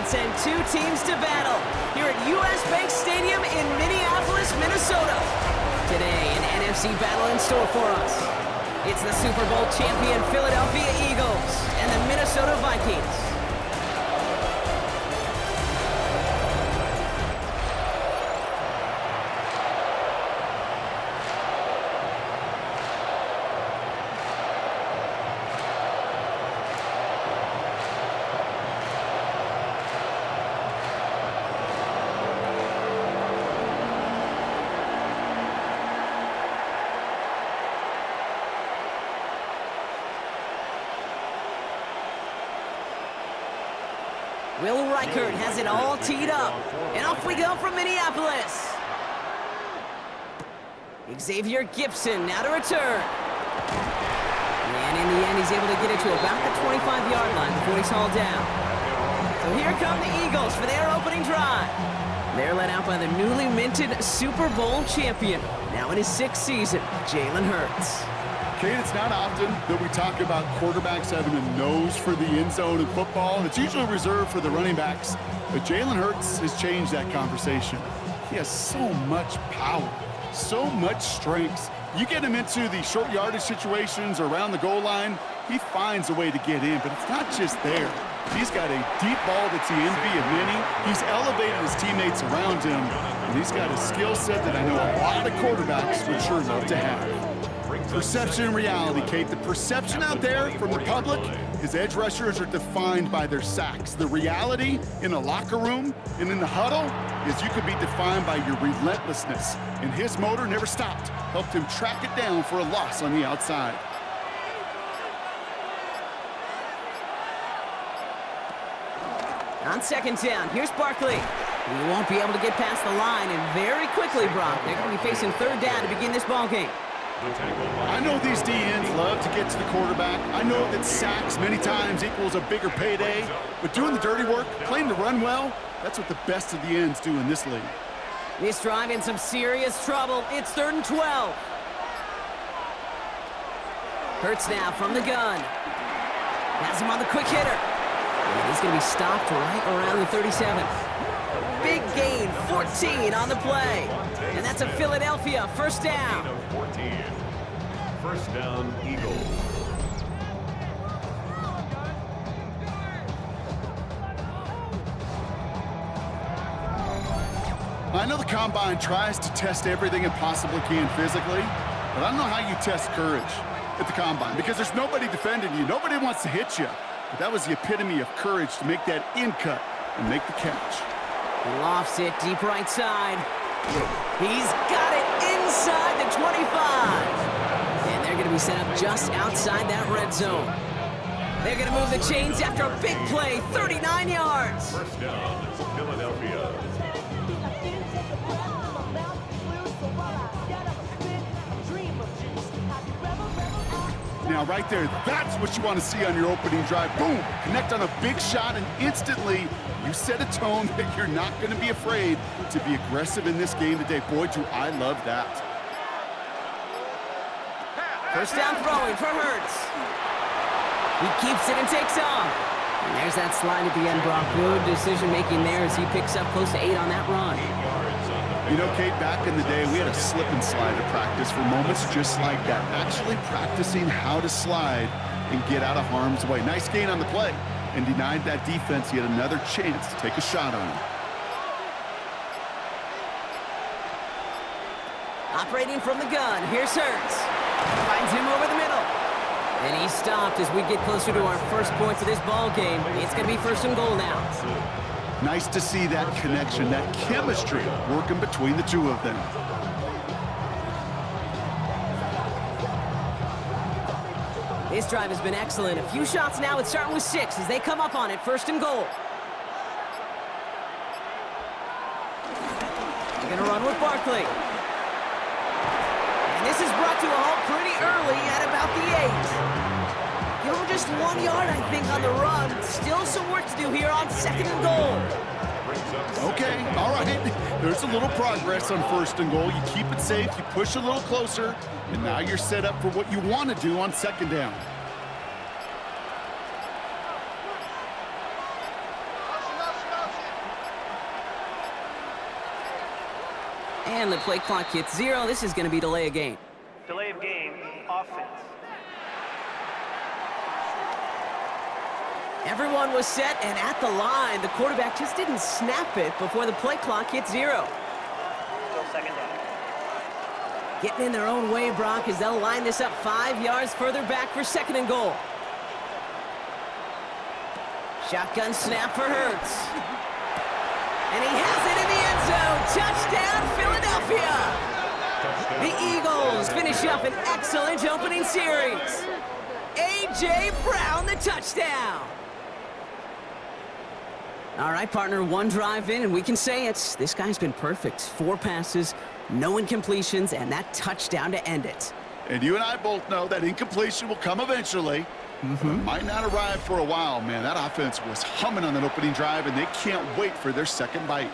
send two teams to battle here at U.S. Bank Stadium in Minneapolis, Minnesota. Today, an NFC battle in store for us. It's the Super Bowl champion Philadelphia Eagles and the Minnesota Vikings. Will Reichert has it all teed up. And off we go from Minneapolis. Xavier Gipson now to return. And in the end, he's able to get it to about the 25-yard line before he's hauled down. So here come the Eagles for their opening drive. They're led out by the newly minted Super Bowl champion, now in his 6th season, Jalen Hurts. Kate, it's not often that we talk about quarterbacks having a nose for the end zone in football. It's usually reserved for the running backs. But Jalen Hurts has changed that conversation. He has so much power, so much strength. You get him into the short yardage situations around the goal line, he finds a way to get in. But it's not just there. He's got a deep ball that's the envy of many. He's elevated his teammates around him. And he's got a skill set that I know a lot of quarterbacks would sure love to have. Perception and reality, Kate. The perception out there from the public is edge rushers are defined by their sacks. The reality in a locker room and in the huddle is you could be defined by your relentlessness. And his motor never stopped. Helped him track it down for a loss on the outside. On second down, here's Barkley. He won't be able to get past the line, and very quickly, Brock, they're going to be facing third down to begin this ball game. I know these DNs love to get to the quarterback. I know that sacks many times equals a bigger payday. But doing the dirty work, playing the run well, that's what the best of the ends do in this league. This drive in some serious trouble. It's 3rd and 12. Hurts now from the gun. Has him on the quick hitter. And he's going to be stopped right around the 37. Big gain, 14 on the play. And that's a Philadelphia first down. 14. First down, Eagles. I know the Combine tries to test everything it possibly can physically, but I don't know how you test courage at the Combine because there's nobody defending you. Nobody wants to hit you. But that was the epitome of courage to make that in cut and make the catch. Lofts it deep right side. He's got it inside the 25. And they're going to be set up just outside that red zone. They're going to move the chains after a big play, 39 yards. First down, Philadelphia. Now, right there, that's what you want to see on your opening drive. Boom! Connect on a big shot, and instantly you set a tone that you're not going to be afraid to be aggressive in this game today. Boy, do I love that. First down throwing for Hurts. He keeps it and takes off. And there's that slide at the end, Brock. Good decision-making there as he picks up close to 8 on that run. You know, Kate, back in the day, we had a slip and slide at practice for moments just like that. Actually practicing how to slide and get out of harm's way. Nice gain on the play and denied that defense yet another chance to take a shot on him. Operating from the gun, here's Hurts. Finds him over the middle. And he's stopped as we get closer to our first points of this ball game. It's going to be 1st and goal now. Nice to see that connection, that chemistry working between the two of them. This drive has been excellent. A few shots now. It's starting with 6 as they come up on it. 1st and goal. They're going to run with Barkley. And this is brought to a halt pretty early at about the 8. Give him just 1 yard, I think, on the run. Still some work to do here on 2nd and goal. Okay, all right. There's a little progress on 1st and goal. You keep it safe, you push a little closer, and now you're set up for what you want to do on 2nd down. And the play clock hits 0. This is going to be delay of game. Delay of game, offense. Everyone was set and at the line. The quarterback just didn't snap it before the play clock hit 0. Still second down. Getting in their own way, Brock, as they'll line this up 5 yards further back for 2nd and goal. Shotgun snap for Hurts. And he has it in the end zone. Touchdown, Philadelphia. The Eagles finish up an excellent opening series. A.J. Brown, the touchdown. All right, partner, one drive in, and we can say it. This guy's been perfect. 4 passes, no incompletions, and that touchdown to end it. And you and I both know that incompletion will come eventually. But it might not arrive for a while, man. That offense was humming on that opening drive, and they can't wait for their second bite.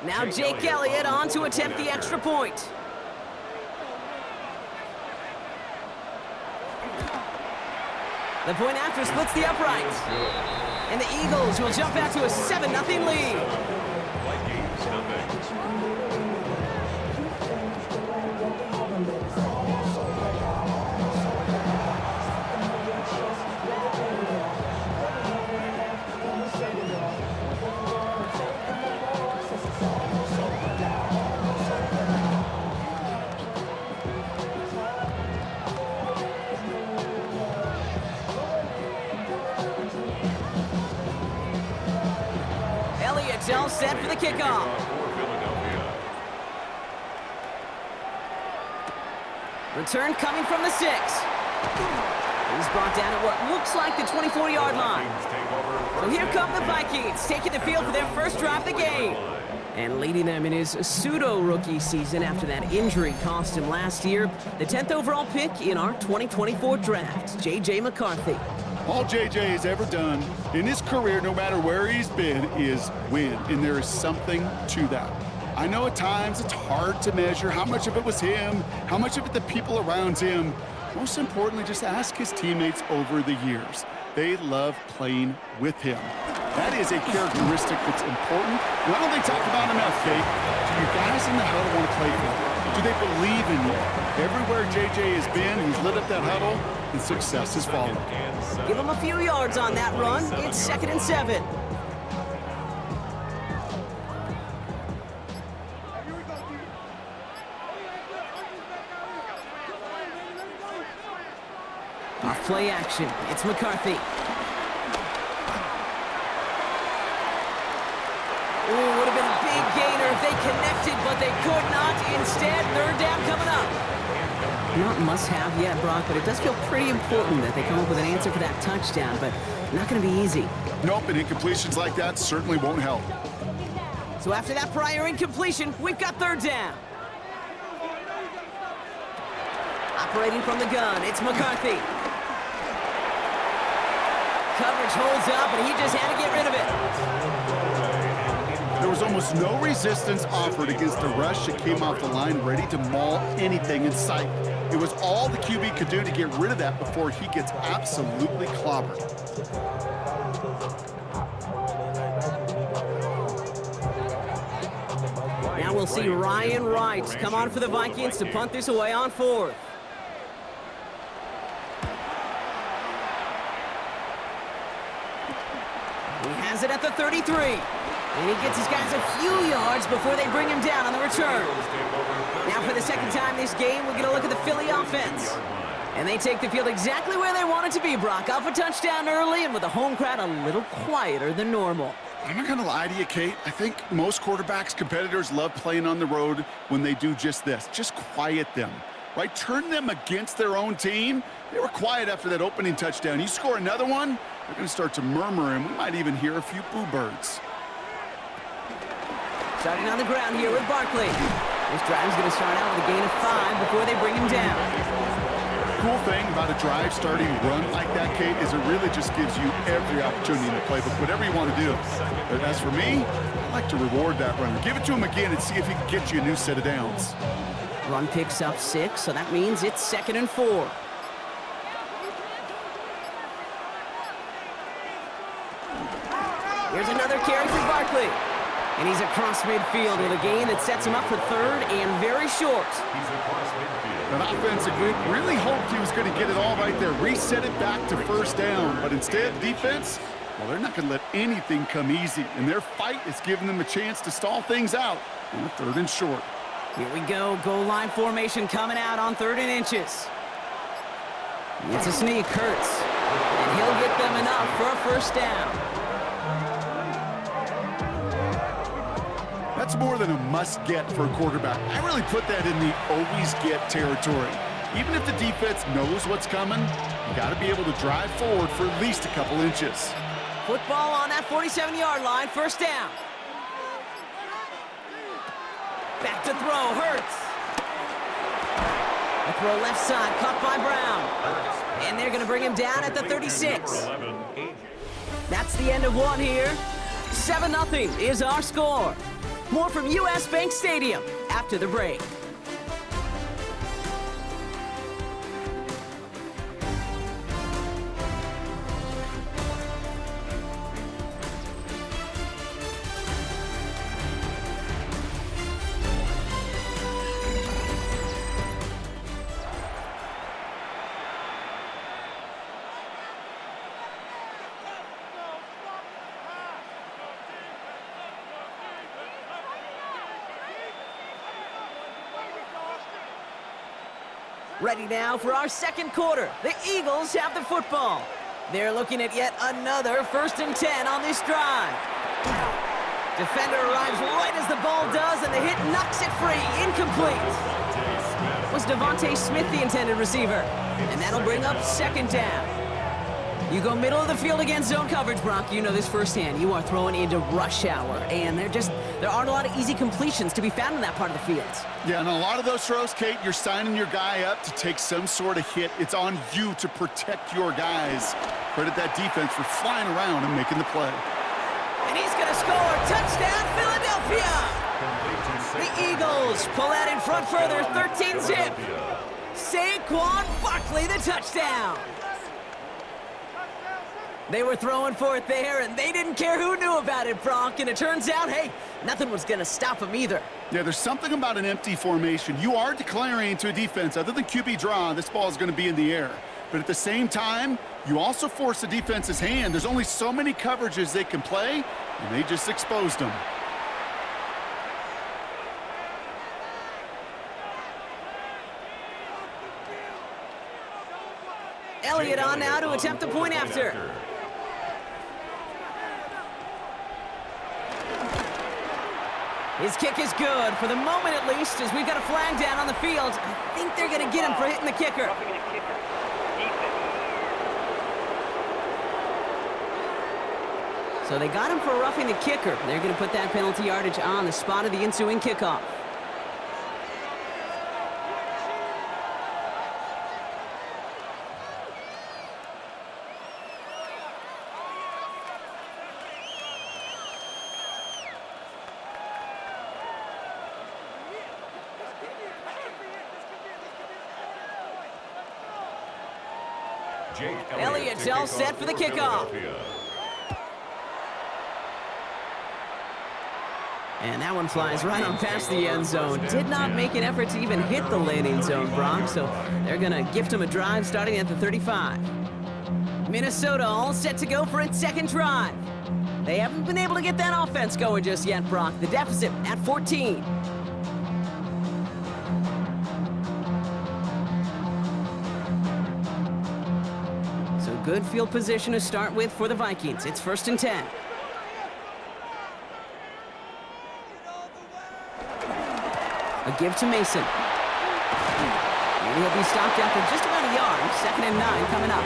Now Jake Elliott on to attempt the extra point. The point after splits the uprights. And the Eagles will jump out to a 7-0 lead. Vikings, nothing. Elliott's all set for the kickoff. Return coming from the 6. He's brought down at what looks like the 24-yard line. So here come the Vikings, taking the field for their first drive of the game. And leading them in his pseudo-rookie season after that injury cost him last year. The 10th overall pick in our 2024 draft, J.J. McCarthy. All J.J. has ever done in his career, no matter where he's been, is win. And there is something to that. I know at times it's hard to measure how much of it was him, how much of it the people around him. Most importantly, just ask his teammates over the years. They love playing with him. That is a characteristic that's important. And I don't think talk about enough, Kate. Do your guys in the huddle want to play for you? Do they believe in you? Everywhere J.J. has been, he's lit up that huddle, and success has followed. Give him a few yards on that run. It's 2nd and 7. Off play action. It's McCarthy. Ooh, would have been a big gainer if they connected, but they could not. Instead, 3rd down coming up. Not must-have yet, Brock, but it does feel pretty important that they come up with an answer for that touchdown, but not going to be easy. Nope, and incompletions like that certainly won't help. So after that prior incompletion, we've got 3rd down. Operating from the gun, it's McCarthy. Coverage holds up, and he just had to get rid of it. There was almost no resistance offered against a rush that came off the line ready to maul anything in sight. It was all the QB could do to get rid of that before he gets absolutely clobbered. Now we'll see Ryan Wright come on for the Vikings to punt this away on 4th. He has it at the 33. And he gets his guys a few yards before they bring him down on the return. Now for the 2nd time this game, we're going to look at the Philly offense. And they take the field exactly where they want it to be, Brock. Off a touchdown early and with the home crowd a little quieter than normal. I'm not going to lie to you, Kate. I think most quarterbacks, competitors love playing on the road when they do just this. Just quiet them, right? Turn them against their own team. They were quiet after that opening touchdown. You score another one, they're going to start to murmur, and we might even hear a few boo birds. Starting on the ground here with Barkley. This drive's going to start out with a gain of 5 before they bring him down. The cool thing about a drive starting run like that, Kate, is it really just gives you every opportunity in the playbook, whatever you want to do. But as for me, I like to reward that runner. Give it to him again and see if he can get you a new set of downs. Run picks up 6, so that means it's 2nd and 4. Here's another carry for Barkley. And he's across midfield with a gain that sets him up for third and very short. That offensive group really hoped he was going to get it all right there, reset it back to first down. But instead, defense, well, they're not going to let anything come easy. And their fight is giving them a chance to stall things out on a third and short. Here we go. Goal line formation coming out on 3rd and inches. It's a sneak, Hurts. And he'll get them enough for a first down. That's more than a must-get for a quarterback. I really put that in the always-get territory. Even if the defense knows what's coming, you got to be able to drive forward for at least a couple inches. Football on that 47-yard line, first down. Back to throw, Hurts. A throw left side, caught by Brown. And they're going to bring him down at the 36. That's the end of one here. 7-0 is our score. More from US Bank Stadium after the break. Ready now for our second quarter. The Eagles have the football. They're looking at yet another 1st and 10 on this drive. Defender arrives right as the ball does, and the hit knocks it free. Incomplete. Was Devontae Smith the intended receiver? And that'll bring up 2nd down. You go middle of the field against zone coverage, Brock. You know this firsthand. You are throwing into rush hour, and there aren't a lot of easy completions to be found in that part of the field. Yeah, and a lot of those throws, Kate, you're signing your guy up to take some sort of hit. It's on you to protect your guys. Credit that defense for flying around and making the play. And he's going to score. Touchdown, Philadelphia! The Eagles pull out in front further, 13-zip. Saquon Barkley, the touchdown. They were throwing for it there, and they didn't care who knew about it, Bronk. And it turns out, hey, nothing was going to stop them either. Yeah, there's something about an empty formation. You are declaring to a defense, other than QB draw, this ball is going to be in the air. But at the same time, you also force the defense's hand. There's only so many coverages they can play, and they just exposed them. Elliott on now to attempt a point after. His kick is good, for the moment at least, as we've got a flag down on the field. I think they're going to get him for hitting the kicker. So they got him for roughing the kicker. They're going to put that penalty yardage on the spot of the ensuing kickoff. Elliott's all set for the kickoff. And that one flies right on past the end zone. Did not make an effort to even hit the landing zone, Brock, so they're going to gift him a drive starting at the 35. Minnesota all set to go for its second drive. They haven't been able to get that offense going just yet, Brock. The deficit at 14. Good field position to start with for the Vikings. It's 1st and 10. A give to Mason. And he'll be stopped after just about a yard. 2nd and 9 coming up.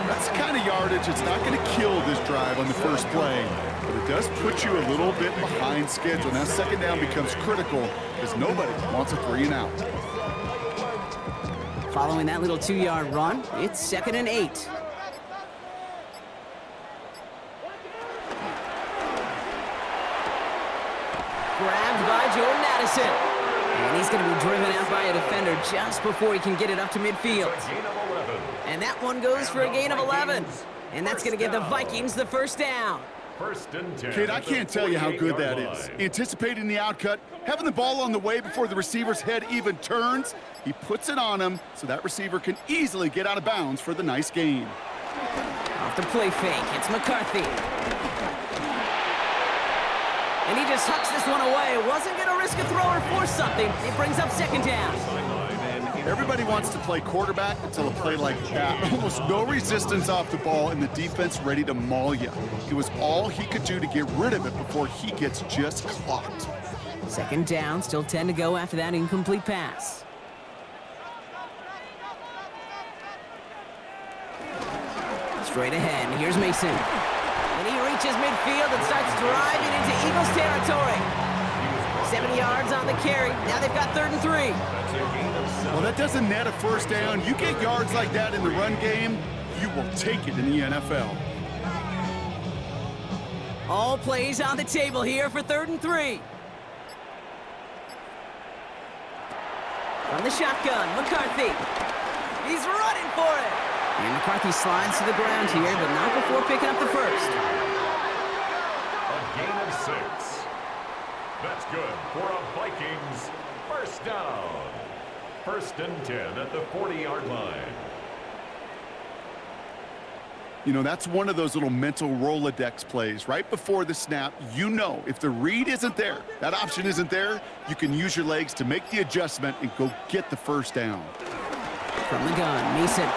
That's the kind of yardage it's not going to kill this drive on the first play, but it does put you a little bit behind schedule. Now 2nd down becomes critical because nobody wants a 3 and out. Following that little 2-yard run, it's 2nd and 8. Grabbed by Jordan Addison. And he's going to be driven out by a defender just before he can get it up to midfield. And that one goes for a gain of 11. And that's going to give the Vikings the first down. First and 10. Kid, I can't tell you how good that is. Anticipating the outcut, having the ball on the way before the receiver's head even turns, he puts it on him so that receiver can easily get out of bounds for the nice gain. Off the play fake, it's McCarthy. And he just hucks this one away. Wasn't going to risk a throw or force something. It brings up second down. Everybody wants to play quarterback until a play like that. Almost no resistance off the ball and the defense ready to maul you. It was all he could do to get rid of it before he gets just clocked. Second down, still 10 to go after that incomplete pass. Straight ahead, here's Mason. And he reaches midfield and starts driving into Eagles territory. 7 yards on the carry. Now they've got 3rd and 3. Well, that doesn't net a first down. You get yards like that in the run game, you will take it in the NFL. All plays on the table here for 3rd and 3. From the shotgun, McCarthy. He's running for it. And McCarthy slides to the ground here, but not before picking up the first. A gain of 6. That's good for a Vikings first down. First and 10 at the 40-yard line. You know, that's one of those little mental Rolodex plays. Right before the snap, you know if the read isn't there, that option isn't there, you can use your legs to make the adjustment and go get the first down. From the gun, Mason.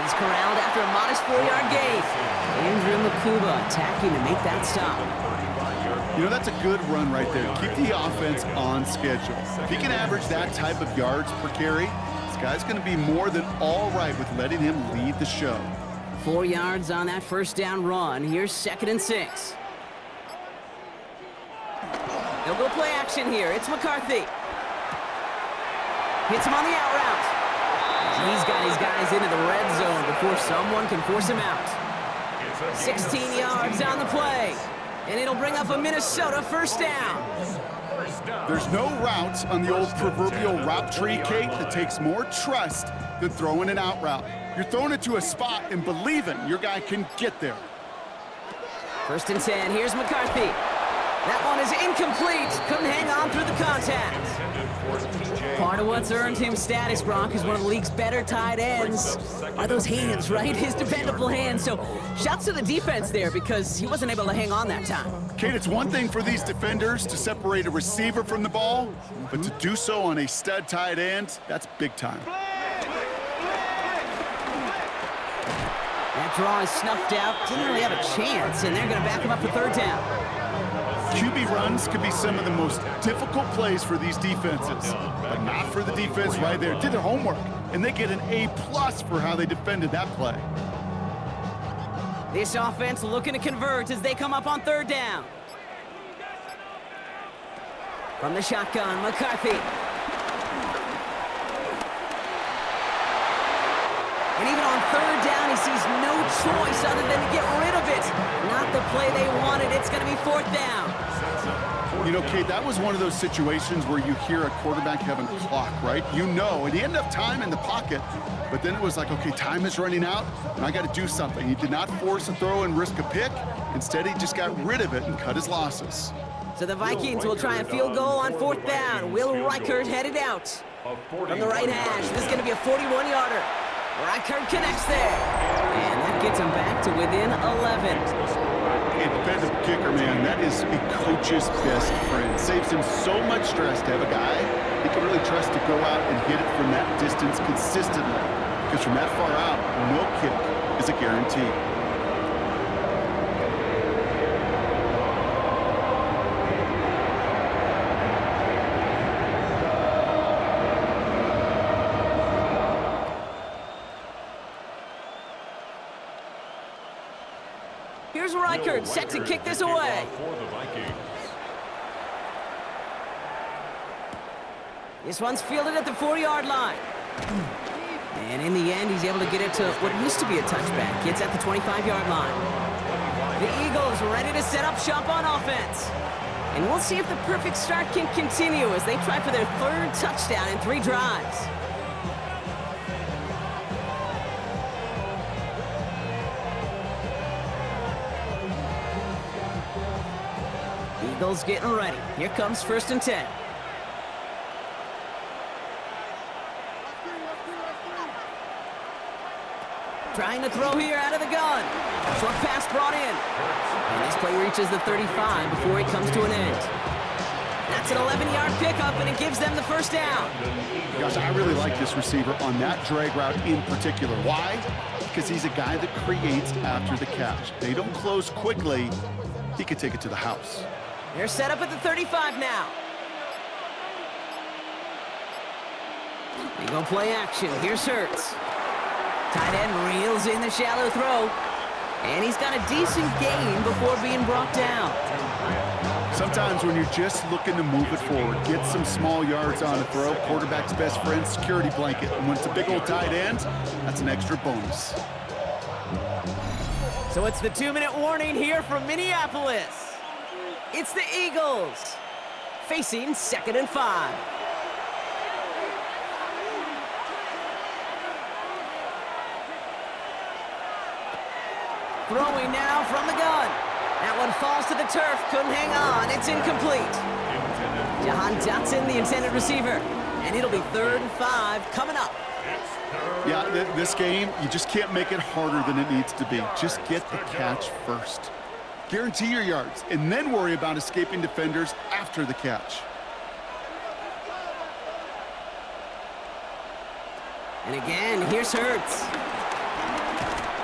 He's corralled after a modest 4-yard gain. Andrew Makuba attacking to make that stop. You know, that's a good run right there. Keep the offense on schedule. If he can average that type of yards per carry, this guy's going to be more than all right with letting him lead the show. 4 yards on that first down run. Here's 2nd and 6. They'll go play action here. It's McCarthy. Hits him on the out route. He's got his guys into the red zone before someone can force him out. 16 yards on the play. And it'll bring up a Minnesota first down. There's no route on the old proverbial route tree, Kate, that takes more trust than throwing an out route. You're throwing it to a spot and believing your guy can get there. 1st and 10, here's McCarthy. That one is incomplete. Couldn't hang on through the contact. Part of what's earned him status, Gronk, is one of the league's better tight ends. Are those hands, right? His dependable hands. So shouts to the defense there because he wasn't able to hang on that time. Kate, it's one thing for these defenders to separate a receiver from the ball, but to do so on a stud tight end, that's big time. That draw is snuffed out. Didn't really have a chance, and they're going to back him up for 3rd down. QB runs could be some of the most difficult plays for these defenses, but not for the defense right there. Did their homework, and they get an A+ for how they defended that play. This offense looking to convert as they come up on 3rd down. From the shotgun, McCarthy. And even on 3rd down, he sees no choice other than to get rid of it. Not the play they wanted. It's going to be 4th down. You know, Kate, that was one of those situations where you hear a quarterback having a clock, right? You know, and he ended up time in the pocket, but then it was like, okay, time is running out, and I got to do something. He did not force a throw and risk a pick. Instead, he just got rid of it and cut his losses. So the Vikings will try a field goal on 4th down. Will Reichert headed out from the right hash. This is going to be a 41-yarder. Reichert connects there. And that gets him back to within 11. A defensive kicker, man, that is a coach's best friend. Saves him so much stress to have a guy he can really trust to go out and hit it from that distance consistently. Because from that far out, no kick is a guarantee. Here's Reichert, set to kick this away. This one's fielded at the 4-yard line. And in the end, he's able to get it to what used to be a touchback. It's at the 25-yard line. The Eagles ready to set up shop on offense. And we'll see if the perfect start can continue as they try for their 3rd touchdown in 3 drives. Eagles getting ready. Here comes 1st and 10. Trying to throw here out of the gun. Short pass brought in. And this play reaches the 35 before it comes to an end. That's an 11-yard pickup, and it gives them the first down. Gosh, I really like this receiver on that drag route in particular. Why? Because he's a guy that creates after the catch. They don't close quickly. He could take it to the house. They're set up at the 35 now. They go play action. Here's Hurts. Tight end reels in the shallow throw. And he's got a decent gain before being brought down. Sometimes when you're just looking to move it forward, get some small yards on a throw, quarterback's best friend, security blanket. And when it's a big old tight end, that's an extra bonus. So it's the 2-minute warning here from Minneapolis. It's the Eagles facing 2nd and 5. Throwing now from the gun. That one falls to the turf. Couldn't hang on. It's incomplete. Jahan Dotson, the intended receiver. And it'll be 3rd and 5 coming up. Yeah, this game, you just can't make it harder than it needs to be. Just get the catch first. Guarantee your yards, and then worry about escaping defenders after the catch. And again, here's Hurts.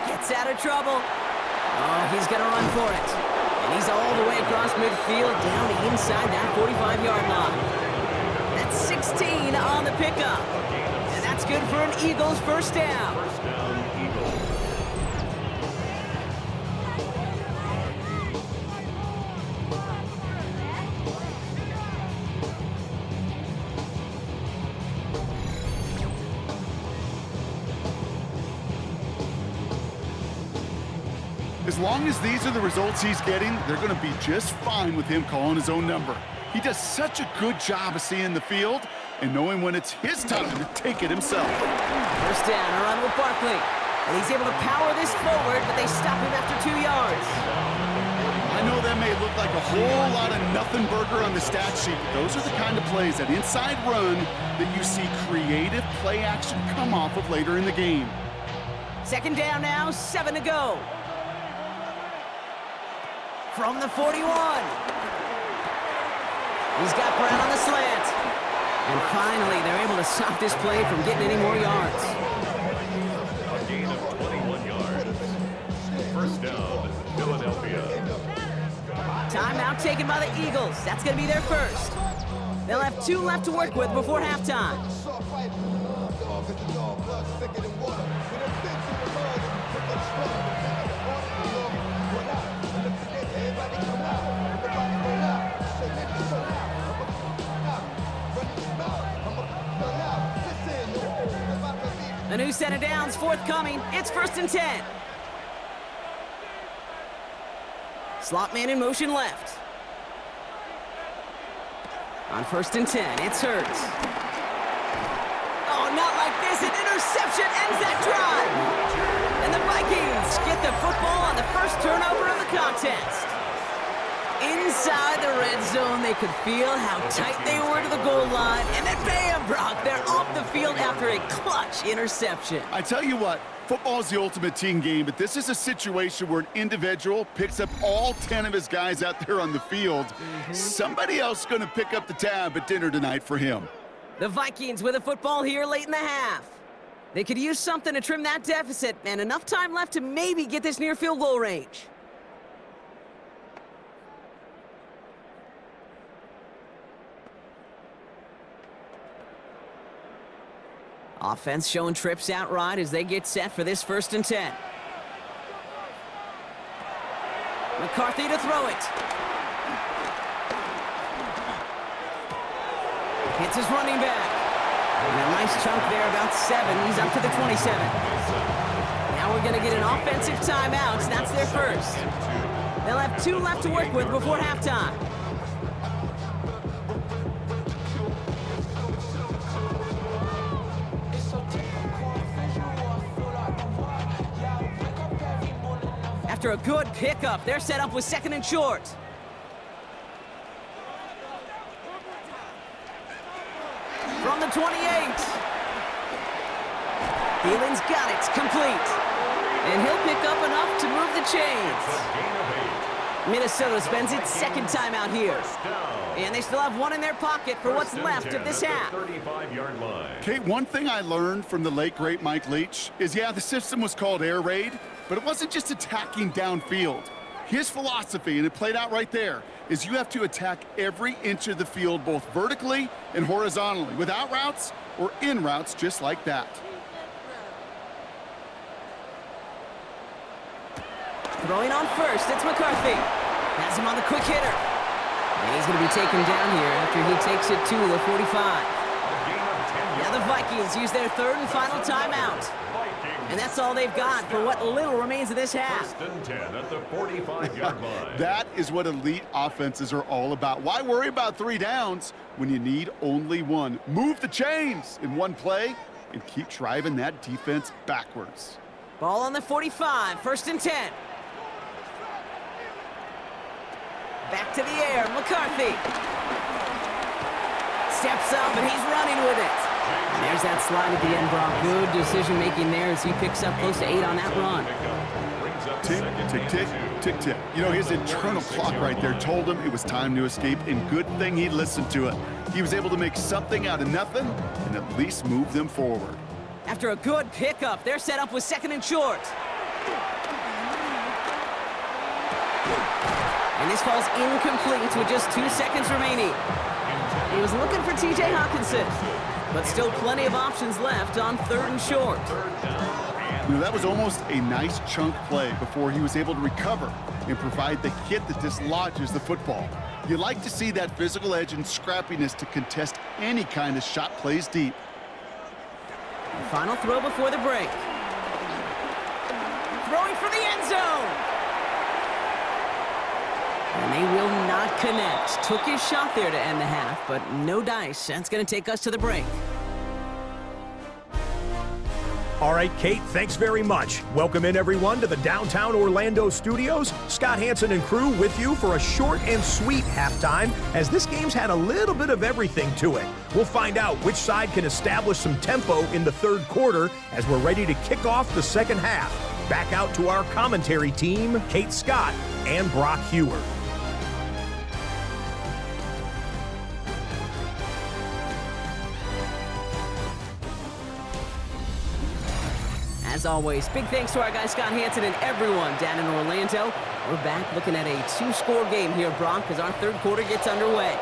Gets out of trouble. Oh, he's going to run for it. And he's all the way across midfield down inside that 45-yard line. That's 16 on the pickup. And that's good for an Eagles first down. First down, Eagles. As long as these are the results he's getting, they're going to be just fine with him calling his own number. He does such a good job of seeing the field and knowing when it's his time to take it himself. First down, a run with Barkley. And he's able to power this forward, but they stop him after 2 yards. I know that may look like a whole lot of nothing burger on the stat sheet, but those are the kind of plays, that inside run, that you see creative play action come off of later in the game. 2nd down now, 7 to go. From the 41. He's got Brown on the slant. And finally, they're able to stop this play from getting any more yards. A gain of 21 yards. First down, Philadelphia. Timeout taken by the Eagles. That's going to be their first. They'll have 2 left to work with before halftime. A new set of downs forthcoming. It's 1st and 10. Slot man in motion left. On 1st and 10, it's Hurts. Oh, not like this. An interception ends that drive. And the Vikings get the football on the first turnover of the contest. Inside the red zone, they could feel how tight they were to the goal line. And then bam, Brock, they're off the field after a clutch interception. I tell you what, football is the ultimate team game, but this is a situation where an individual picks up all 10 of his guys out there on the field. Somebody else is going to pick up the tab at dinner tonight for him. The Vikings with a football here late in the half. They could use something to trim that deficit, and enough time left to maybe get this near field goal range. Offense showing trips out right as they get set for this 1st and 10. McCarthy to throw it. Hits his running back. And a nice chunk there, about 7. He's up to the 27. Now we're going to get an offensive timeout. That's their first. They'll have 2 left to work with before halftime. After a good pickup, they're set up with 2nd and short. from 28. Thielen's got it, complete. And he'll pick up enough to move the chains. Minnesota spends its second timeout here. And they still have one in their pocket for what's left of this half. 35-yard line. Kate, one thing I learned from the late, great Mike Leach is, yeah, the system was called air raid, but it wasn't just attacking downfield. His philosophy, and it played out right there, is you have to attack every inch of the field, both vertically and horizontally, without routes or in routes just like that. Throwing on first, it's McCarthy. Has him on the quick hitter. And he's going to be taken down here after he takes it to the 45. Now the Vikings use their third and final timeout. And that's all they've got for what little remains of this half. First and 10 at the 45-yard line. That is what elite offenses are all about. Why worry about 3 downs when you need only 1? Move the chains in one play and keep driving that defense backwards. Ball on the 45, first and 10. Back to the air, McCarthy. Steps up, and he's running with it. And there's that slide at the end, Brock. Good decision-making there as he picks up close to 8 on that run. Tick, tick, tick, tick, tick. You know, his internal clock right there told him it was time to escape, and good thing he listened to it. He was able to make something out of nothing and at least move them forward. After a good pickup, they're set up with second and short. And this falls incomplete with just 2 seconds remaining. He was looking for T.J. Hawkinson, but still plenty of options left on third and short. You know, that was almost a nice chunk play before he was able to recover and provide the hit that dislodges the football. You like to see that physical edge and scrappiness to contest any kind of shot plays deep. And final throw before the break. Throwing for the end zone. And they will not connect. Took his shot there to end the half, but no dice. That's going to take us to the break. All right, Kate, thanks very much. Welcome in, everyone, to the downtown Orlando studios. Scott Hansen and crew with you for a short and sweet halftime, as this game's had a little bit of everything to it. We'll find out which side can establish some tempo in the third quarter as we're ready to kick off the second half. Back out to our commentary team, Kate Scott and Brock Hewer. As always, big thanks to our guy Scott Hansen and everyone down in Orlando. We're back looking at a 2-score game here, Brock, as our third quarter gets underway.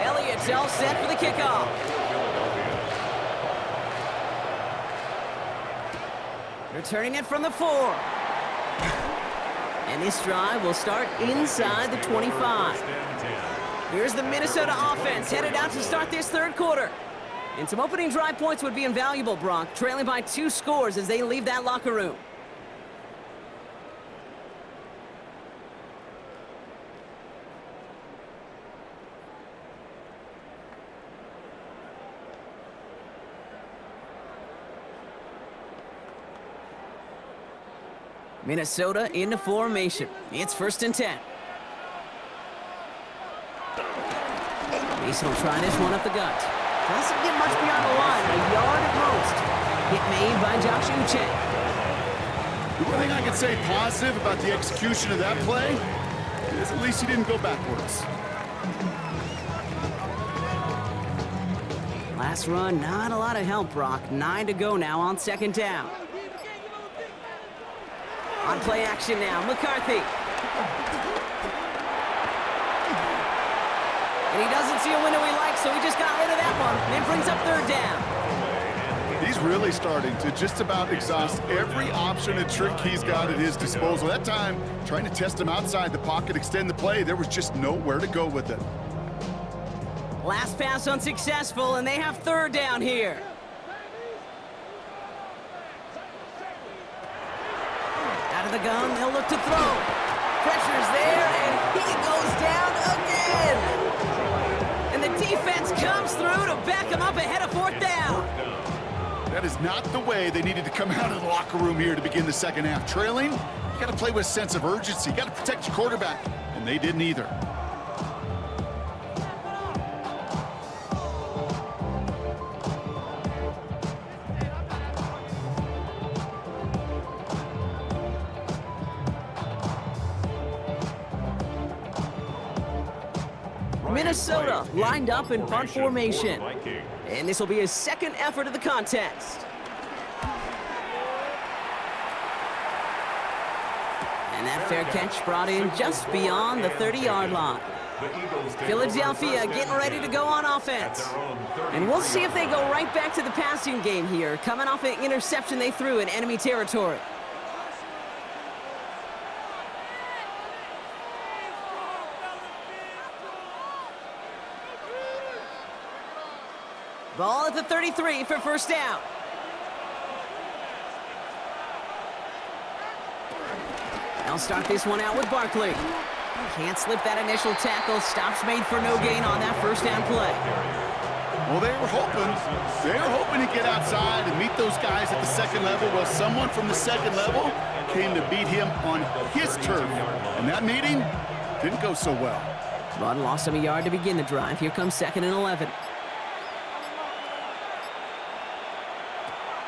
Elliott's all set for the kickoff. Returning it from the 4. And this drive will start inside the 25. Here's the Minnesota offense headed out to start this third quarter. And some opening drive points would be invaluable, Brock, trailing by 2 scores as they leave that locker room. Minnesota into formation. It's first and 10. Mason will try this one up the gut. Doesn't get much beyond the line, a yard at most. Hit made by Josh Uche. The one thing I can say positive about the execution of that play is at least he didn't go backwards. Last run, not a lot of help, Brock. 9 to go now on second down. On play action now, McCarthy. And he doesn't see a window he likes, so he just got rid of that one. And it brings up third down. He's really starting to just about exhaust every option and trick he's got at his disposal. That time, trying to test him outside the pocket, extend the play, there was just nowhere to go with it. Last pass unsuccessful, and they have third down here. Out of the gun, they'll look to throw. Pressure's there, and he goes down again. And the defense comes through to back him up ahead of fourth down. That is not the way they needed to come out of the locker room here to begin the second half. Trailing, you got to play with a sense of urgency. You got to protect your quarterback, and they didn't either. Minnesota lined up in punt formation. And this will be his second effort of the contest. And that fair catch brought in just beyond the 30-yard line. Philadelphia getting ready to go on offense. And we'll see if they go right back to the passing game here, coming off an interception they threw in enemy territory. Ball at the 33 for first down. They'll start this one out with Barkley. Can't slip that initial tackle. Stops made for no gain on that first down play. Well, they were hoping to get outside and meet those guys at the second level. Well, someone from the second level came to beat him on his turf. And that meeting didn't go so well. Bud lost him a yard to begin the drive. Here comes 2nd and 11.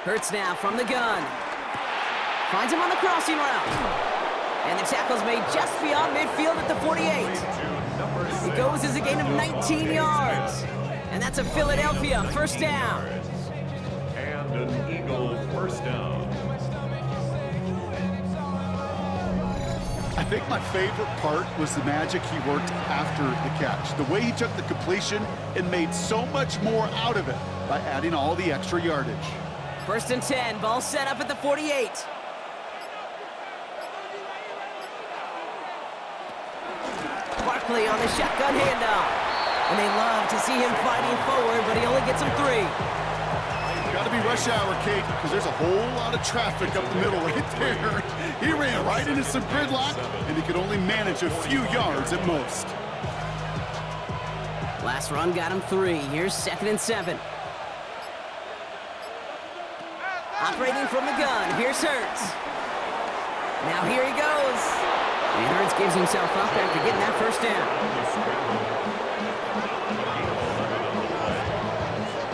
Hurts now from the gun. Finds him on the crossing route. And the tackle's made just beyond midfield at the 48. It goes as a gain of 19 yards. And that's a Philadelphia first down. And an Eagle first down. I think my favorite part was the magic he worked after the catch. The way he took the completion and made so much more out of it by adding all the extra yardage. 1st and 10, ball set up at the 48. Barkley on the shotgun handoff. And they love to see him fighting forward, but he only gets him 3. Got to be rush hour, Kate, because there's a whole lot of traffic up the middle right there. He ran right into some gridlock, and he could only manage a few yards at most. Last run got him 3. Here's 2nd and 7. Operating from the gun, here's Hurts. Now here he goes. And Hurts gives himself up after getting that first down.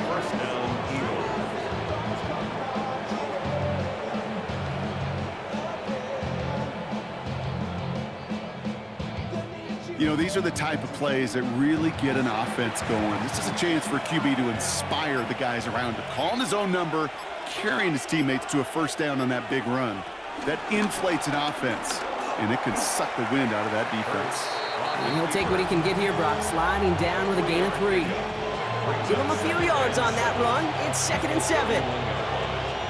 First down, Eagles. You know, these are the type of plays that really get an offense going. This is a chance for QB to inspire the guys around him. Calling his own number, carrying his teammates to a first down on that big run. That inflates an offense, and it can suck the wind out of that defense. And he'll take what he can get here, Brock, sliding down with a gain of 3. Give him a few yards on that run. It's 2nd and 7.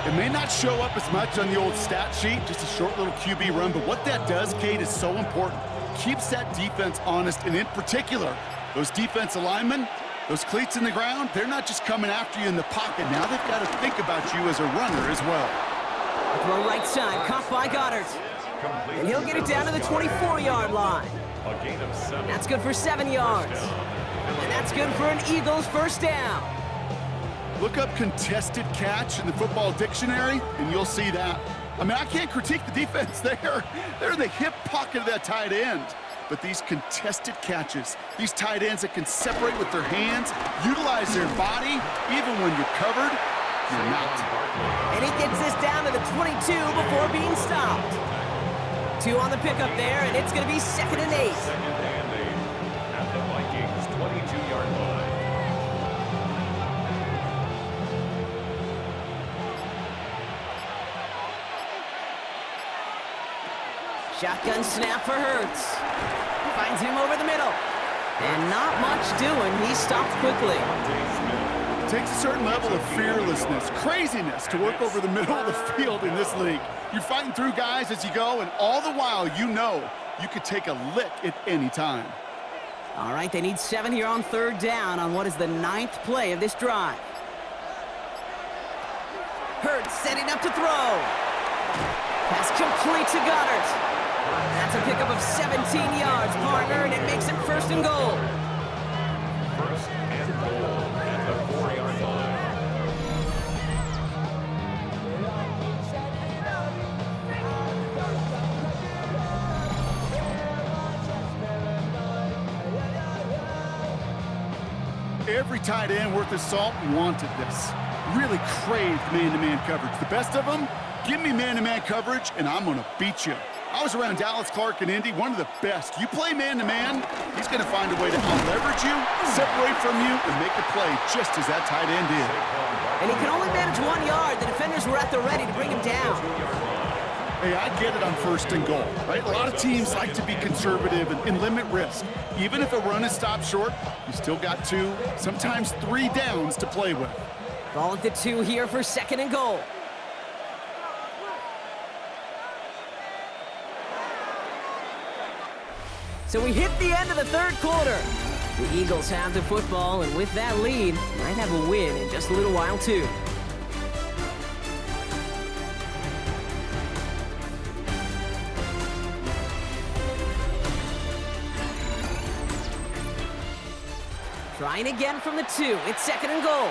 It may not show up as much on the old stat sheet, just a short little QB run, but what that does, Kate, is so important. Keeps that defense honest, and in particular, those defensive linemen, those cleats in the ground, they're not just coming after you in the pocket. Now they've got to think about you as a runner as well. Throw right side, caught by Goddard. And he'll get it down to the 24-yard line. A gain of 7. That's good for 7 yards. And that's good for an Eagles first down. Look up contested catch in the football dictionary, and you'll see that. I mean, I can't critique the defense there. They're in the hip pocket of that tight end. But these contested catches, these tight ends that can separate with their hands, utilize their body, even when you're covered, you're not. And he gets this down to the 22 before being stopped. 2 on the pickup there, and it's going to be 2nd and 8. 2nd and 8 at the Vikings 22-yard line. Shotgun snap for Hurts. Finds him over the middle. And not much doing. He stopped quickly. It takes a certain level of fearlessness, craziness to work over the middle of the field in this league. You're fighting through guys as you go, and all the while you know you could take a lick at any time. All right, they need 7 here on 3rd down on what is the 9th play of this drive. Hurts setting up to throw. Pass complete to Goddard. That's a pickup of 17 yards, partner, and it makes it 1st and goal. First and goal at the 4-yard line. Every tight end worth his salt wanted this. Really craved man-to-man coverage. The best of them, give me man-to-man coverage, and I'm going to beat you. I was around Dallas Clark and Indy, one of the best. You play man-to-man, he's going to find a way to out-leverage you, separate from you, and make a play just as that tight end did. And he can only manage 1 yard. The defenders were at the ready to bring him down. Hey, I get it on first and goal, right? A lot of teams like to be conservative and limit risk. Even if a run is stopped short, you still got 2, sometimes 3 downs to play with. Ball at the 2 here for second and goal. So we hit the end of the third quarter. The Eagles have the football, and with that lead, might have a win in just a little while, too. Trying again from the 2. It's second and goal.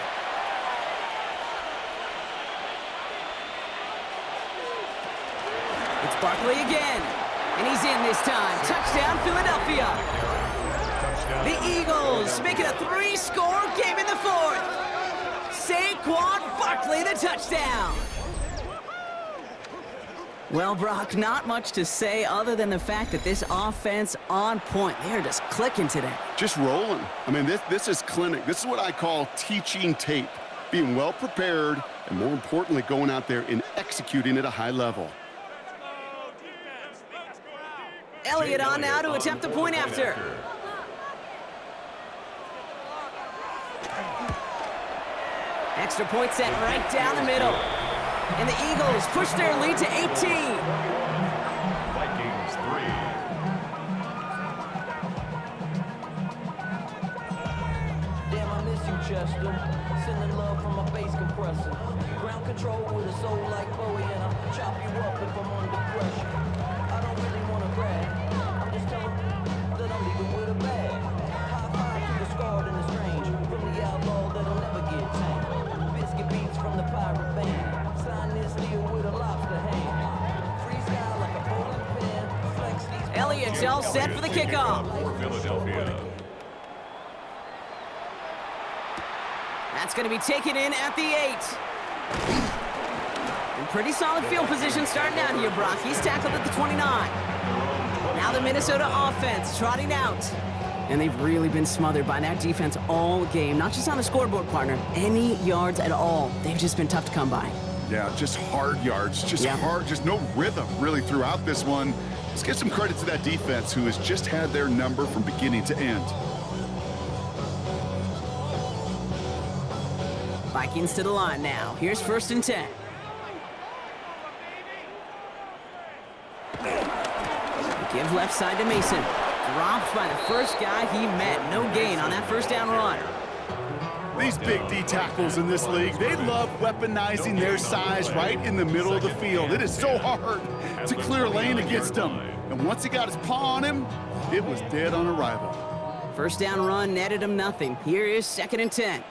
It's Barkley again. And he's in this time. Touchdown, Philadelphia. The Eagles make it a 3-score game in the 4th. Saquon Barkley, the touchdown. Well, Brock, not much to say other than the fact that this offense on point. They're just clicking today. Just rolling. I mean, this is clinic. This is what I call teaching tape. Being well prepared, and more importantly, going out there and executing at a high level. Elliott on now to attempt the point after. Extra point set right down the middle. And the Eagles push their lead to 18. Vikings 3. Damn, I miss you, Chester. Sending love from my bass compressor. Ground control with a soul like Bowie, and I'll chop you up if I'm under pressure. I don't really want to brag. I'm just telling that I'm leaving with a bag. High five to the scarred and the strange. From the outlaw that'll never get tamed. Biscuit beats from the pirate band. Sign this deal with a lobster hand. Freestyle like a bowling pin. Flex these. Elliott's all set for the kickoff. For Philadelphia. That's going to be taken in at the 8. In pretty solid field position starting out here, Brock. He's tackled at the 29. Now the Minnesota offense trotting out. And they've really been smothered by that defense all game. Not just on the scoreboard, partner. Any yards at all. They've just been tough to come by. Yeah, just hard yards. Just hard. Just no rhythm really throughout this one. Let's give some credit to that defense who has just had their number from beginning to end. Vikings to the line now. Here's first and 10. Give left side to Mason. Dropped by the first guy he met. No gain on that first down run. These big D tackles in this league, they love weaponizing their size right in the middle of the field. It is so hard to clear lane against them. And once he got his paw on him, it was dead on arrival. First down run netted him nothing. Here is second and 10.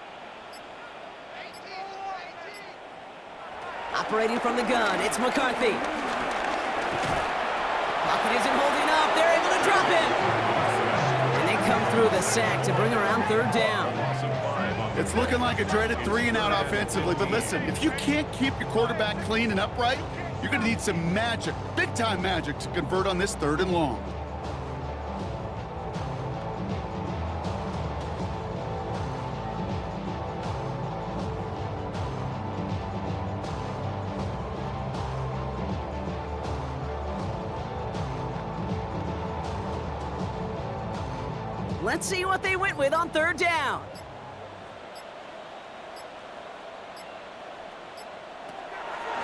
Operating from the gun, it's McCarthy. Pocket isn't holding up. They're able to drop him. And they come through the sack to bring around third down. It's looking like a dreaded 3-and-out offensively. But listen, if you can't keep your quarterback clean and upright, you're going to need some magic, big-time magic, to convert on this 3rd and long. Let's see what they went with on third down.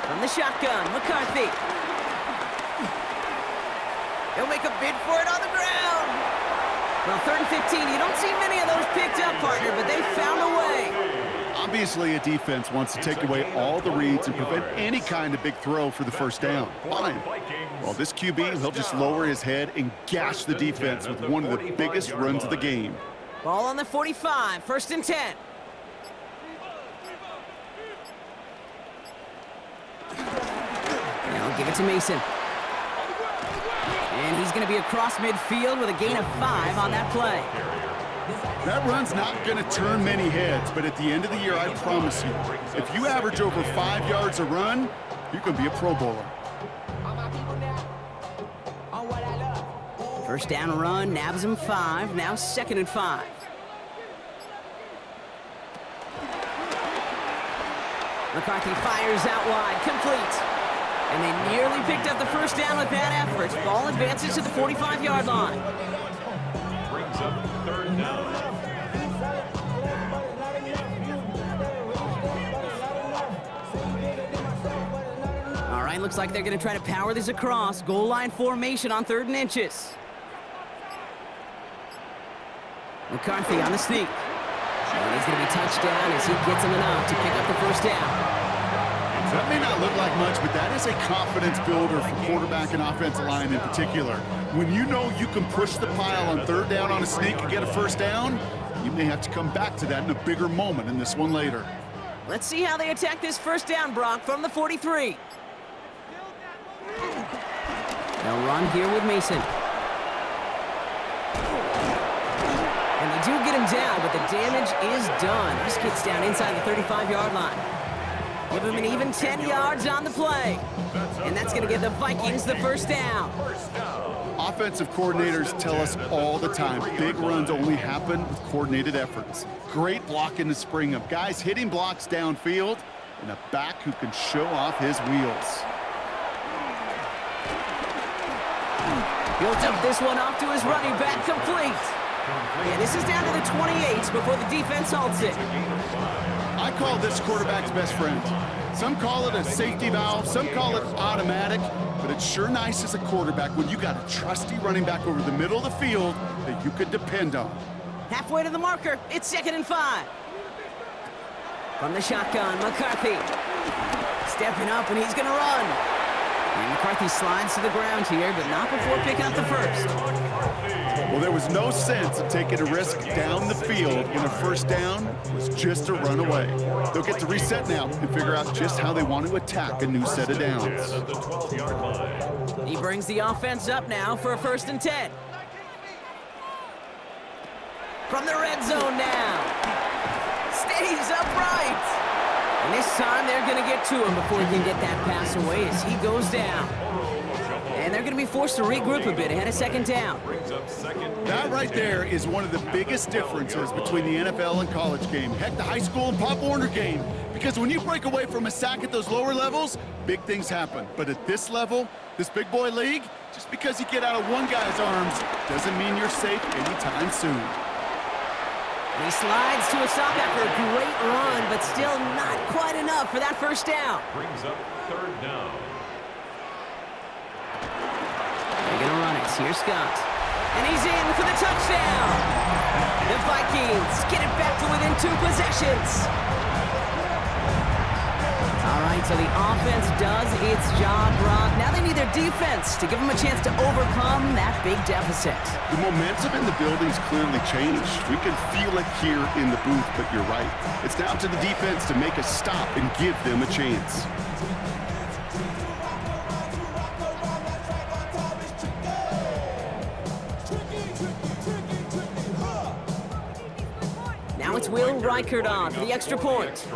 From the shotgun, McCarthy. He'll make a bid for it on the ground. Well, 3rd and 15, you don't see many of those picked up, partner, but they found a way. Obviously, a defense wants to take away all the reads and prevent any kind of big throw for the first down. Fine. Well, this QB, he'll just lower his head and gash the defense with one of the biggest runs of the game. Ball on the 45, 1st and 10. Now give it to Mason. And he's going to be across midfield with a gain of 5 on that play. That run's not going to turn many heads, but at the end of the year, I promise you, if you average over 5 yards a run, you're going to be a Pro Bowler. 1st down run, nabs him 5, now 2nd and 5. McCarthy fires out wide, complete. And they nearly picked up the 1st down with that effort. Ball advances to the 45-yard line. Brings up 3rd down. All right, looks like they're going to try to power this across. Goal line formation on 3rd and inches. McCarthy on the sneak. And he's going to be touchdown as he gets him enough to pick up the 1st down. That may not look like much, but that is a confidence builder for quarterback and offensive line in particular. When you know you can push the pile on 3rd down on a sneak and get a 1st down, you may have to come back to that in a bigger moment in this one later. Let's see how they attack this 1st down, Brock, from the 43. They'll run here with Mason. And they do get him down, but the damage is done. This gets down inside the 35-yard line. Give him an even 10 yards on the play. And that's going to give the Vikings the 1st down. Offensive coordinators tell us all the time, big runs only happen with coordinated efforts. Great blocking to spring them. Guys hitting blocks downfield, and a back who can show off his wheels. He'll dump this one off to his running back, complete. And this is down to the 28 before the defense halts it. I call this quarterback's best friend. Some call it a safety valve, some call it automatic, but it's sure nice as a quarterback when you got a trusty running back over the middle of the field that you could depend on. Halfway to the marker, it's 2nd and 5. From the shotgun, McCarthy stepping up, and he's going to run. And McCarthy slides to the ground here, but not before picking up the 1st. Well, there was no sense of taking a risk down the field when a 1st down was just a run away. They'll get to reset now and figure out just how they want to attack a new set of downs. He brings the offense up now for a 1st and 10. From the red zone now. Stays upright. And this time they're going to get to him before he can get that pass away as he goes down. And they're going to be forced to regroup a bit ahead of 2nd down. That right there is one of the biggest differences between the NFL and college game. Heck, the high school and Pop Warner game. Because when you break away from a sack at those lower levels, big things happen. But at this level, this big boy league, just because you get out of one guy's arms doesn't mean you're safe anytime soon. He slides to a stop after a great run, but still not quite enough for that 1st down. Brings up 3rd down. They're going to run it. Here's Scott. And he's in for the touchdown. The Vikings get it back to within 2 possessions. All right, so the offense does its job, Brock. Now they need their defense to give them a chance to overcome that big deficit. The momentum in the building's clearly changed. We can feel it here in the booth, but you're right. It's down to the defense to make a stop and give them a chance. Now it's Will Reichert on for the extra point.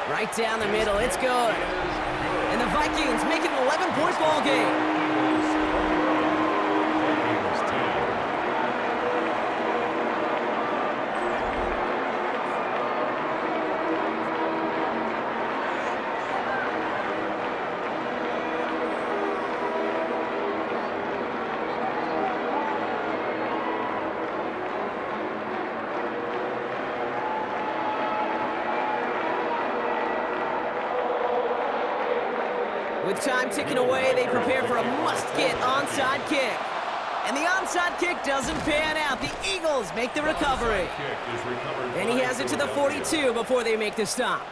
Right down the middle, it's good. And the Vikings make it an 11-point ball game. With time ticking away, they prepare for a must-get onside kick. And the onside kick doesn't pan out. The Eagles make the recovery. And he has it to the 42 before they make the stop.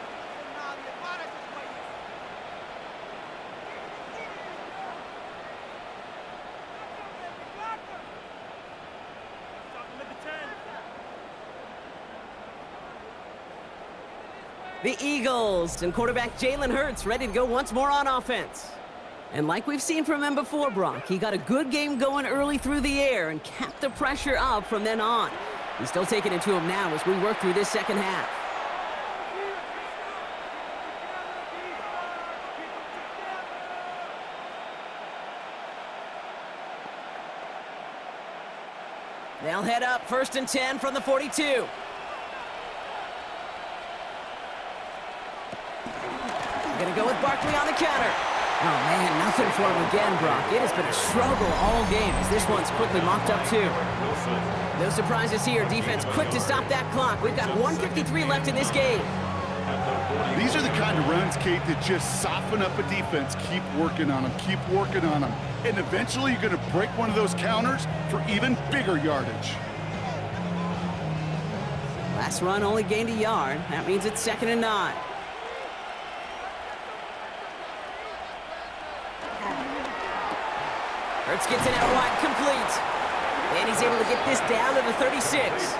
The Eagles and quarterback Jalen Hurts ready to go once more on offense. And like we've seen from him before, Brock, he got a good game going early through the air and kept the pressure up from then on. He's still taking it to him now as we work through this second half. They'll head up 1st and 10 from the 42. Gonna go with Barkley on the counter. Oh man, nothing for him again, Brock. It has been a struggle all game as this one's quickly mopped up too. No surprises here. Defense quick to stop that clock. We've got 1:53 left in this game. These are the kind of runs, Kate, that just soften up a defense. Keep working on them, keep working on them. And eventually you're going to break one of those counters for even bigger yardage. Last run only gained a yard. That means it's 2nd and 9. Hurts gets it out wide, complete. And he's able to get this down to the 36.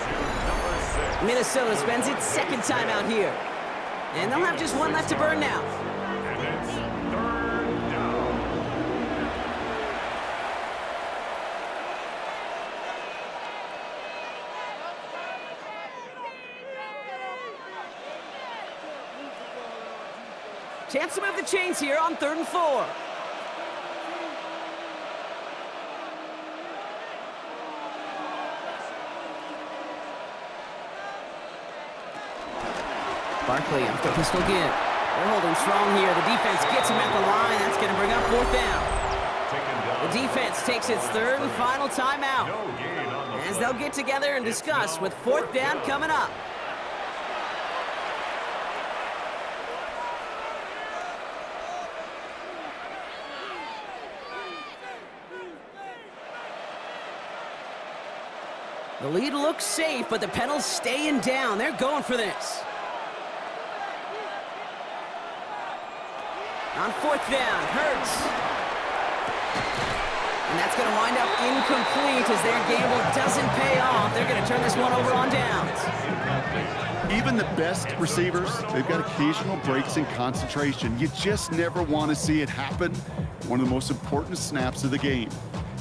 Minnesota spends its 2nd time out here. And they'll have just one left to burn now. And it's 3rd down. Chance to move the chains here on 3rd and 4. Barkley off the pistol again. They're holding strong here. The defense gets him at the line. That's going to bring up 4th down. The defense takes its 3rd and final timeout. As they'll get together and discuss with 4th down coming up. The lead looks safe, but the Penals staying down. They're going for this. On 4th down, Hurts. And that's going to wind up incomplete as their gamble doesn't pay off. They're going to turn this one over on downs. Even the best receivers, they've got occasional breaks in concentration. You just never want to see it happen. One of the most important snaps of the game.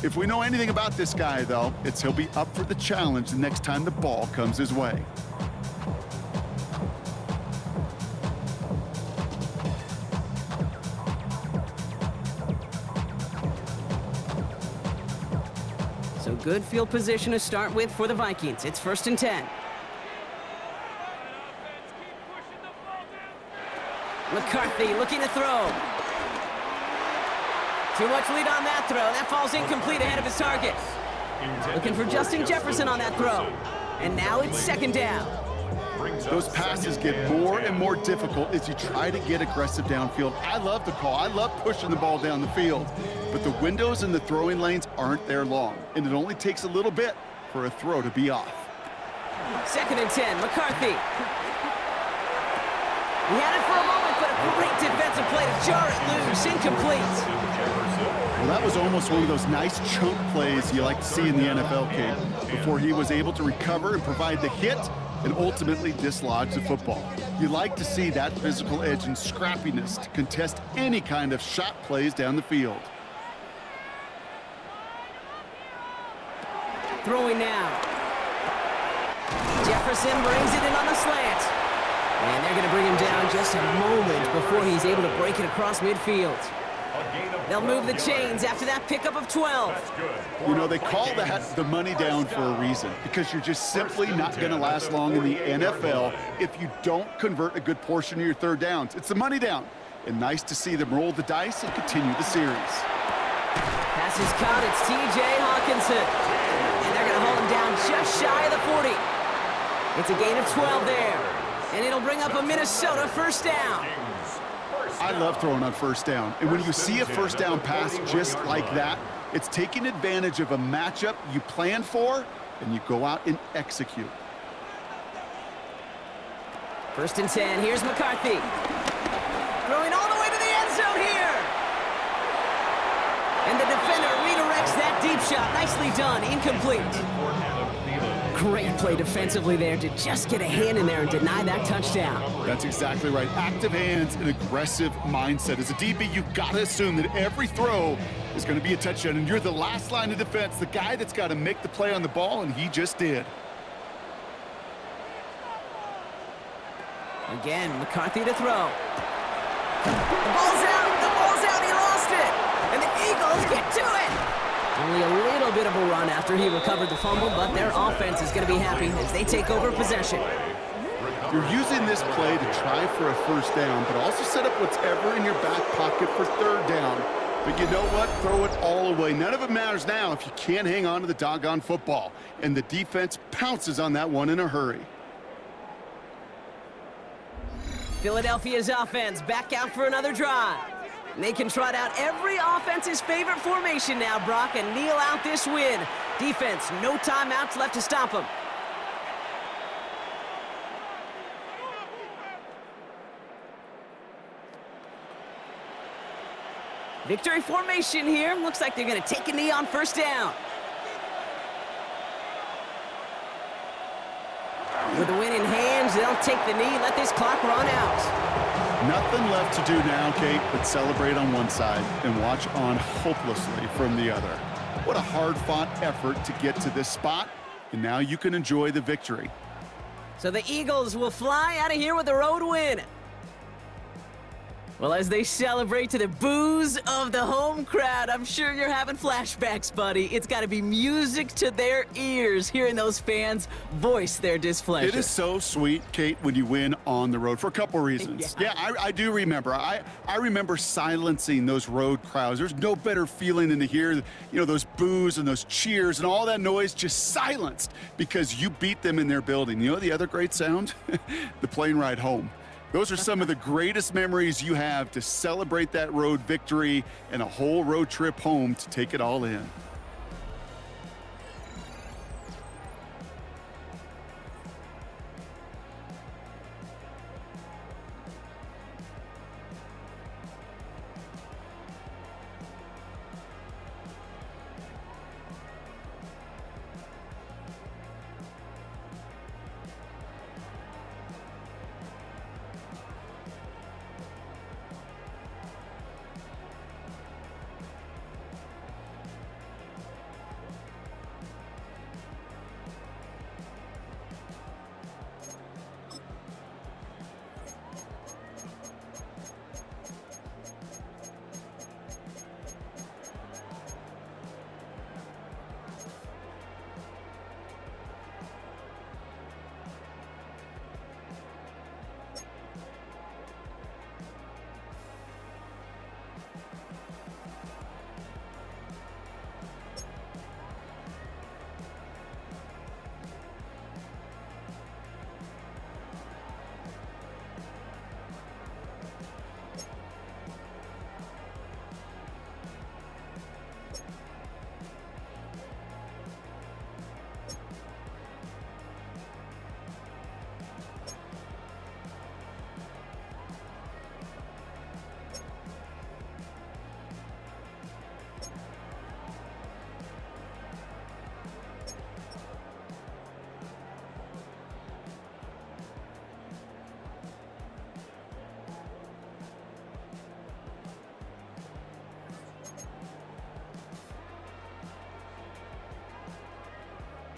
If we know anything about this guy, though, it's he'll be up for the challenge the next time the ball comes his way. So good field position to start with for the Vikings. It's 1st and 10. McCarthy looking to throw. Too much lead on that throw. That falls incomplete ahead of his target. Looking for Justin Jefferson on that throw. And now it's 2nd down. Those passes get more and more difficult as you try to get aggressive downfield. I love the call. I love pushing the ball down the field. But the windows in the throwing lanes aren't there long, and it only takes a little bit for a throw to be off. 2nd and 10, McCarthy. He had it for a moment, but a great defensive play to jar it loose, incomplete. Well, that was almost one of those nice chunk plays you like to see in the NFL game before he was able to recover and provide the hit and ultimately dislodge the football. You like to see that physical edge and scrappiness to contest any kind of shot plays down the field. Throwing now. Jefferson brings it in on the slant. And they're going to bring him down just a moment before he's able to break it across midfield. They'll move the chains after that pickup of 12. You know, they call that the money down for a reason, because you're just simply not going to last long in the NFL if you don't convert a good portion of your 3rd downs. It's the money down. And nice to see them roll the dice and continue the series. Pass is caught. It's T.J. Hawkinson. And they're going to hold him down just shy of the 40. It's a gain of 12 there. And it'll bring up a Minnesota 1st down. I love throwing on 1st down. And when you see a 1st down pass just like that, it's taking advantage of a matchup you plan for, and you go out and execute. 1st and 10. Here's McCarthy. Throwing all the way to the end zone here. And the defender redirects that deep shot. Nicely done. Incomplete. Great play defensively there to just get a hand in there and deny that touchdown. That's exactly right. Active hands and aggressive mindset. As a DB, you've got to assume that every throw is going to be a touchdown, and you're the last line of defense, the guy that's got to make the play on the ball, and he just did. Again, McCarthy to throw. The ball's out, he lost it! And the Eagles get to it! Only a little bit of a run after he recovered the fumble, but their offense is going to be happy as they take over possession. You're using this play to try for a first down, but also set up whatever in your back pocket for third down. But you know what? Throw it all away. None of it matters now if you can't hang on to the doggone football. And the defense pounces on that one in a hurry. Philadelphia's offense back out for another drive. And they can trot out every offense's favorite formation now, Brock, and kneel out this win. Defense, no timeouts left to stop them. Victory formation here. Looks like they're going to take a knee on first down. With the win in hands, they'll take the knee, let this clock run out. Nothing left to do now, Kate, but celebrate on one side and watch on hopelessly from the other. What a hard-fought effort to get to this spot, and now you can enjoy the victory. So the Eagles will fly out of here with a road win. Well, as they celebrate to the boos of the home crowd, I'm sure you're having flashbacks, buddy. It's got to be music to their ears, hearing those fans voice their displeasure. It is so sweet, Kate, when you win on the road for a couple reasons. Yeah, I do remember. I remember silencing those road crowds. There's no better feeling than to hear, those boos and those cheers and all that noise just silenced because you beat them in their building. You know the other great sound? The plane ride home. Those are some of the greatest memories you have to celebrate that road victory and a whole road trip home to take it all in.